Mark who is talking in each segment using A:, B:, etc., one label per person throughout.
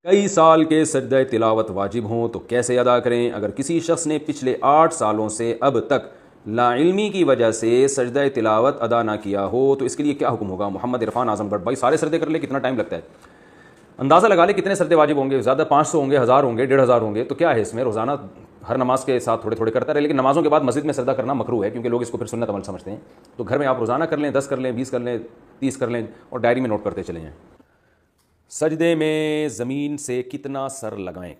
A: کئی سال کے سجدہ تلاوت واجب ہوں تو کیسے ادا کریں؟ اگر کسی شخص نے پچھلے 8 سالوں سے اب تک لا علمی کی وجہ سے سجدہ تلاوت ادا نہ کیا ہو تو اس کے لیے کیا حکم ہوگا؟ محمد عرفان اعظم گڑھ۔ بھائی سارے سجدے کر لے، کتنا ٹائم لگتا ہے؟ اندازہ لگا لے کتنے سجدے واجب ہوں گے، زیادہ 500 ہوں گے، 1000 ہوں گے، 1500 ہوں گے، تو کیا ہے اس میں؟ روزانہ ہر نماز کے ساتھ تھوڑے تھوڑے کرتا رہے، لیکن نمازوں کے بعد مسجد میں سجدہ کرنا مکروہ ہے کیونکہ لوگ اس کو پھر سنت عمل سمجھتے ہیں۔ تو گھر میں آپ روزانہ کر لیں، 10 کر لیں، 20 کر لیں، 30 کر لیں اور ڈائری میں نوٹ کرتے چلے جائیں۔ سجدے میں زمین سے کتنا سر لگائیں؟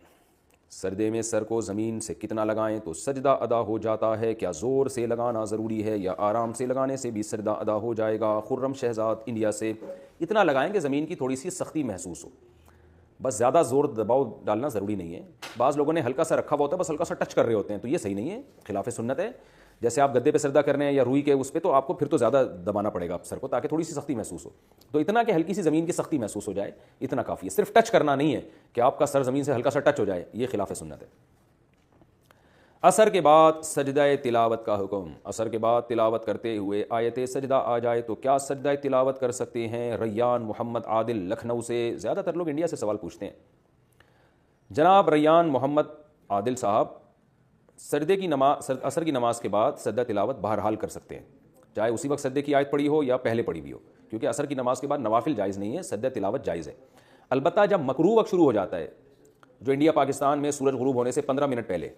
A: سجدے میں سر کو زمین سے کتنا لگائیں تو سجدہ ادا ہو جاتا ہے؟ کیا زور سے لگانا ضروری ہے یا آرام سے لگانے سے بھی سجدہ ادا ہو جائے گا؟ خرم شہزاد انڈیا سے۔ اتنا لگائیں کہ زمین کی تھوڑی سی سختی محسوس ہو، بس زیادہ زور دباؤ ڈالنا ضروری نہیں ہے۔ بعض لوگوں نے ہلکا سا رکھا ہوا ہوتا ہے، بس ہلکا سا ٹچ کر رہے ہوتے ہیں، تو یہ صحیح نہیں ہے، خلاف سنت ہے۔ جیسے آپ گدے پہ سجدہ کر رہے ہیں یا روئی کے اس پہ، تو آپ کو پھر تو زیادہ دبانا پڑے گا سر کو تاکہ تھوڑی سی سختی محسوس ہو۔ تو اتنا کہ ہلکی سی زمین کی سختی محسوس ہو جائے، اتنا کافی ہے۔ صرف ٹچ کرنا نہیں ہے کہ آپ کا سر زمین سے ہلکا سا ٹچ ہو جائے، یہ خلاف سنت ہے۔ عصر کے بعد سجدہ تلاوت کا حکم۔ عصر کے بعد تلاوت کرتے ہوئے آیت سجدہ آ جائے تو کیا سجدہ تلاوت کر سکتے ہیں؟ ریان محمد عادل لکھنؤ سے۔ زیادہ تر لوگ انڈیا سے سوال پوچھتے ہیں۔ جناب ریان محمد عادل صاحب، سجدے کی نماز، عصر کی نماز کے بعد سجدہ تلاوت بہرحال کر سکتے ہیں، چاہے اسی وقت سجدے کی آیت پڑھی ہو یا پہلے پڑھی بھی ہو، کیونکہ عصر کی نماز کے بعد نوافل جائز نہیں ہے، سجدہ تلاوت جائز ہے۔ البتہ جب مکروہ وقت شروع ہو جاتا ہے، جو انڈیا پاکستان میں سورج غروب ہونے سے 15 منٹ پہلے،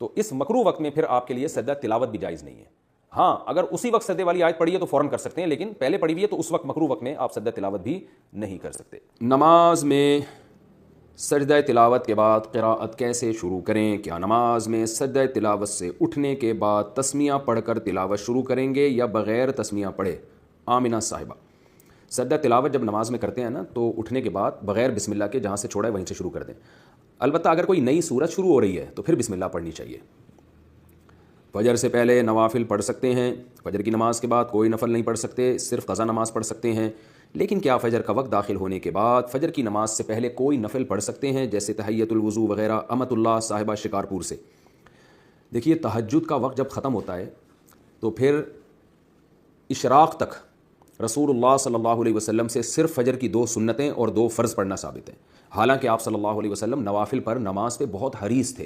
A: تو اس مکروہ وقت میں پھر آپ کے لیے سجدہ تلاوت بھی جائز نہیں ہے۔ ہاں اگر اسی وقت سجدے والی آیت پڑھی ہے تو فوراً کر سکتے ہیں، لیکن پہلے پڑھی ہوئی ہے تو اس وقت مکروہ وقت میں آپ سجدہ تلاوت بھی نہیں کر سکتے۔ نماز میں سجدہ تلاوت کے بعد قراءت کیسے شروع کریں؟ کیا نماز میں سجدہ تلاوت سے اٹھنے کے بعد تسمیہ پڑھ کر تلاوت شروع کریں گے یا بغیر تسمیہ پڑھے؟ آمنہ صاحبہ، سجدہ تلاوت جب نماز میں کرتے ہیں نا تو اٹھنے کے بعد بغیر بسم اللہ کے جہاں سے چھوڑا ہے وہیں سے شروع کر دیں۔ البتہ اگر کوئی نئی سورت شروع ہو رہی ہے تو پھر بسم اللہ پڑھنی چاہیے۔ فجر سے پہلے نوافل پڑھ سکتے ہیں، فجر کی نماز کے بعد کوئی نفل نہیں پڑھ سکتے، صرف قضا نماز پڑھ سکتے ہیں۔ لیکن کیا فجر کا وقت داخل ہونے کے بعد فجر کی نماز سے پہلے کوئی نفل پڑھ سکتے ہیں، جیسے تحیۃ الوضو وغیرہ؟ امت اللہ صاحبہ شکارپور سے۔ دیکھیے تہجد کا وقت جب ختم ہوتا ہے تو پھر اشراق تک رسول اللہ صلی اللہ علیہ وسلم سے صرف فجر کی 2 سنتیں اور 2 فرض پڑھنا ثابت ہے، حالانکہ آپ صلی اللہ علیہ وسلم نوافل پر نماز پہ بہت حریص تھے۔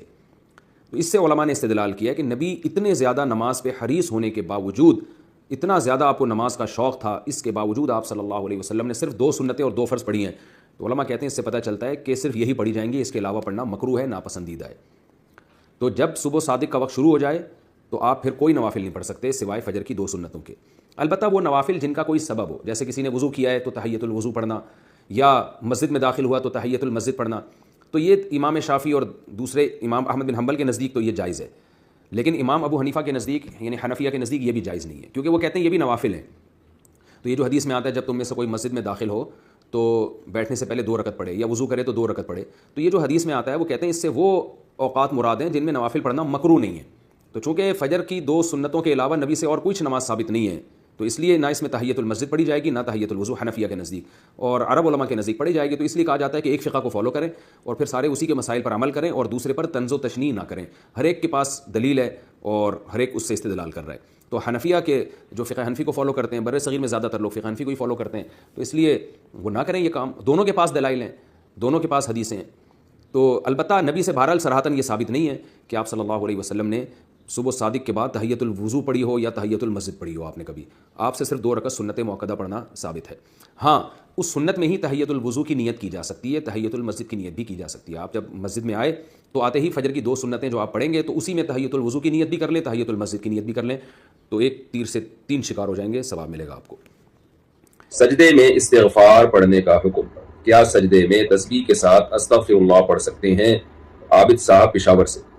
A: تو اس سے علماء نے استدلال کیا کہ نبی اتنے زیادہ نماز پہ حریص ہونے کے باوجود، اتنا زیادہ آپ کو نماز کا شوق تھا، اس کے باوجود آپ صلی اللہ علیہ وسلم نے صرف 2 سنتیں اور 2 فرض پڑھی ہیں۔ تو علماء کہتے ہیں اس سے پتہ چلتا ہے کہ صرف یہی پڑھی جائیں گی، اس کے علاوہ پڑھنا مکروہ ہے، ناپسندیدہ ہے۔ تو جب صبح صادق کا وقت شروع ہو جائے تو آپ پھر کوئی نوافل نہیں پڑھ سکتے سوائے فجر کی 2 سنتوں کے۔ البتہ وہ نوافل جن کا کوئی سبب ہو، جیسے کسی نے وضو کیا ہے تو تحیۃ الوضو پڑھنا، یا مسجد میں داخل ہوا تو تحیۃ المسجد پڑھنا، تو یہ امام شافعی اور دوسرے امام احمد بن حنبل کے نزدیک تو یہ جائز ہے، لیکن امام ابو حنیفہ کے نزدیک یعنی حنفیہ کے نزدیک یہ بھی جائز نہیں ہے، کیونکہ وہ کہتے ہیں یہ بھی نوافل ہیں۔ تو یہ جو حدیث میں آتا ہے جب تم میں سے کوئی مسجد میں داخل ہو تو بیٹھنے سے پہلے 2 رکعت پڑھے، یا وضو کرے تو 2 رکعت پڑھے، تو یہ جو حدیث میں آتا ہے وہ کہتے ہیں اس سے وہ اوقات مراد ہیں جن میں نوافل پڑھنا مکروہ نہیں ہے۔ تو چونکہ فجر کی 2 سنتوں کے علاوہ نبی سے اور کچھ نماز ثابت نہیں ہے، تو اس لیے نہ اس میں تحیۃ المسجد پڑھی جائے گی نہ تحیۃ الوضو، حنفیہ کے نزدیک اور عرب علماء کے نزدیک پڑھی جائے گی۔ تو اس لیے کہا جاتا ہے کہ ایک فقہ کو فالو کریں اور پھر سارے اسی کے مسائل پر عمل کریں اور دوسرے پر طنز و تشنیع نہ کریں۔ ہر ایک کے پاس دلیل ہے اور ہر ایک اس سے استدلال کر رہا ہے۔ تو حنفیہ کے جو فقہ حنفی کو فالو کرتے ہیں، بر صغیر میں زیادہ تر لوگ فقہ حنفی کو ہی فالو کرتے ہیں، تو اس لیے وہ نہ کریں یہ کام۔ دونوں کے پاس دلائل ہیں، دونوں کے پاس حدیثیں ہیں۔ تو البتہ نبی سے بہرحال صراحتاً یہ ثابت نہیں ہے کہ آپ صلی اللہ علیہ وسلم نے صبح صادق کے بعد تحیۃ الوضو پڑھی ہو یا تحیۃ المسجد پڑھی ہو، آپ نے کبھی، آپ سے صرف 2 رکعت سنت مؤکدہ پڑھنا ثابت ہے۔ ہاں اس سنت میں ہی تحیۃ الوضو کی نیت کی جا سکتی ہے، تحیۃ المسجد کی نیت بھی کی جا سکتی ہے۔ آپ جب مسجد میں آئے تو آتے ہی فجر کی 2 سنتیں جو آپ پڑھیں گے تو اسی میں تحیۃ الوضو کی نیت بھی کر لیں، تحیۃ المسجد کی نیت بھی کر لیں، تو ایک تیر سے 3 شکار ہو جائیں گے، ثواب ملے گا آپ کو۔
B: سجدے میں استغفار پڑھنے کا حکم۔ کیا سجدے میں تسبیح کے ساتھ استغفر اللہ پڑھ سکتے ہیں؟ عابد صاحب پشاور سے۔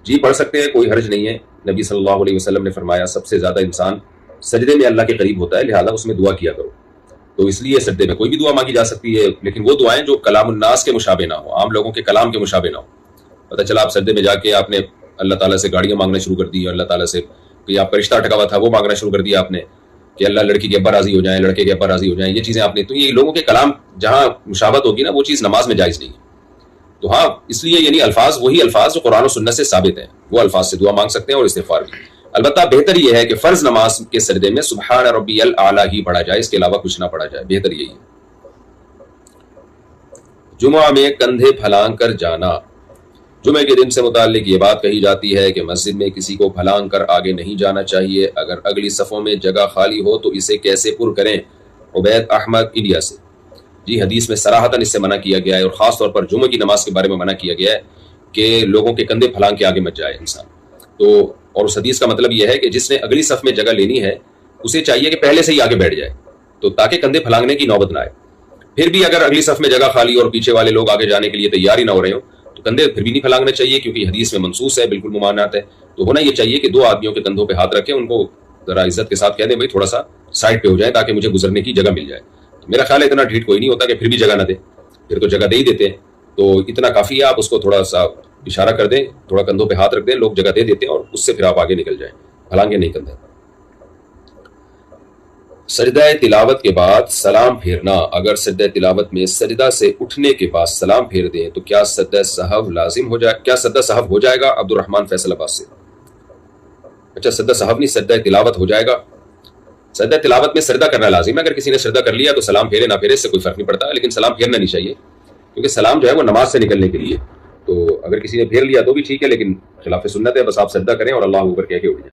B: جی پڑھ سکتے ہیں، کوئی حرج نہیں ہے۔ نبی صلی اللہ علیہ وسلم نے فرمایا سب سے زیادہ انسان سجدے میں اللہ کے قریب ہوتا ہے، لہذا اس میں دعا کیا کرو۔ تو اس لیے سجدے میں کوئی بھی دعا مانگی جا سکتی ہے، لیکن وہ دعائیں جو کلام الناس کے مشابہ نہ ہو، عام لوگوں کے کلام کے مشابہ نہ ہو۔ پتہ چلا آپ سجدے میں جا کے آپ نے اللہ تعالیٰ سے گاڑیاں مانگنا شروع کر دی، اللہ تعالیٰ سے کہ آپ کا رشتہ اٹکا ہوا تھا وہ مانگنا شروع کر دیا آپ نے، کہ اللہ لڑکی کے ابا راضی ہو جائیں، لڑکے کے ابا راضی ہو جائیں، یہ چیزیں آپ نے، تو یہ لوگوں کے کلام جہاں مشابہت ہوگی نا وہ چیز نماز میں جائز نہیں ہے۔ تو ہاں اس لیے یعنی الفاظ وہی الفاظ جو قرآن و سنت سے ثابت ہیں، وہ الفاظ سے دعا مانگ سکتے ہیں اور استغفار بھی۔ البتہ بہتر یہ ہے کہ فرض نماز کے سجدے میں سبحان ربی الاعلیٰ ہی پڑھا جائے، اس کے علاوہ کچھ نہ پڑھا جائے، بہتر یہی ہے۔ جمعہ میں کندھے پھلانگ کر جانا۔ جمعے کے دن سے متعلق یہ بات کہی جاتی ہے کہ مسجد میں کسی کو پھلانگ کر آگے نہیں جانا چاہیے۔ اگر اگلی صفوں میں جگہ خالی ہو تو اسے کیسے پر کریں؟ عبید احمد انڈیا سے۔ جی حدیث میں صراحتاً اس سے منع کیا گیا ہے، اور خاص طور پر جمعہ کی نماز کے بارے میں منع کیا گیا ہے کہ لوگوں کے کندھے پھلانگ کے آگے مت جائے انسان۔ تو اور اس حدیث کا مطلب یہ ہے کہ جس نے اگلی صف میں جگہ لینی ہے اسے چاہیے کہ پہلے سے ہی آگے بیٹھ جائے، تو تاکہ کندھے پھلانگنے کی نوبت نہ آئے۔ پھر بھی اگر اگلی صف میں جگہ خالی اور پیچھے والے لوگ آگے جانے کے لیے تیار ہی نہ ہو رہے ہوں تو کندھے پھر بھی نہیں پھلانگنا چاہیے، کیونکہ حدیث میں منصوص ہے، بالکل ممانعت ہے۔ تو ہونا یہ چاہیے کہ دو آدمیوں کے کندھوں پہ ہاتھ رکھیں، ان کو ذرا عزت کے ساتھ کہہ دیں بھائی تھوڑا سا سائڈ پہ ہو جائے تاکہ مجھے گزرنے کی جگہ مل جائے۔ میرا خیال ہے اتنا ڈھیٹ کوئی نہیں ہوتا کہ پھر بھی جگہ نہ دے، پھر تو جگہ دے ہی دیتے ہیں، تو اتنا کافی ہے۔ آپ اس کو تھوڑا سا اشارہ کر دیں، تھوڑا کندھوں پہ ہاتھ رکھ دیں، لوگ جگہ دے دیتے ہیں اور اس سے پھر آپ آگے نکل جائیں، پھلانگے نہیں کندھے۔ سجدہ تلاوت کے بعد سلام پھیرنا۔ اگر سجدہ تلاوت میں سجدہ سے اٹھنے کے بعد سلام پھیر دیں تو کیا سجدہ سہو لازم ہو جائے، کیا سجدہ سہو ہو جائے گا؟ عبد الرحمن فیصل آباد سے۔ اچھا سجدہ سہو نہیں، سجدہ تلاوت ہو جائے گا۔ سجدہ تلاوت میں سجدہ کرنا لازم ہے، اگر کسی نے سجدہ کر لیا تو سلام پھیرے نہ پھیرے اس سے کوئی فرق نہیں پڑتا، لیکن سلام پھیرنا نہیں چاہیے کیونکہ سلام جو ہے وہ نماز سے نکلنے کے لیے، تو اگر کسی نے پھیر لیا تو بھی ٹھیک ہے، لیکن خلاف سنت ہے، بس آپ سجدہ کریں اور اللہ اوپر کہہ کے اٹھ جائیں۔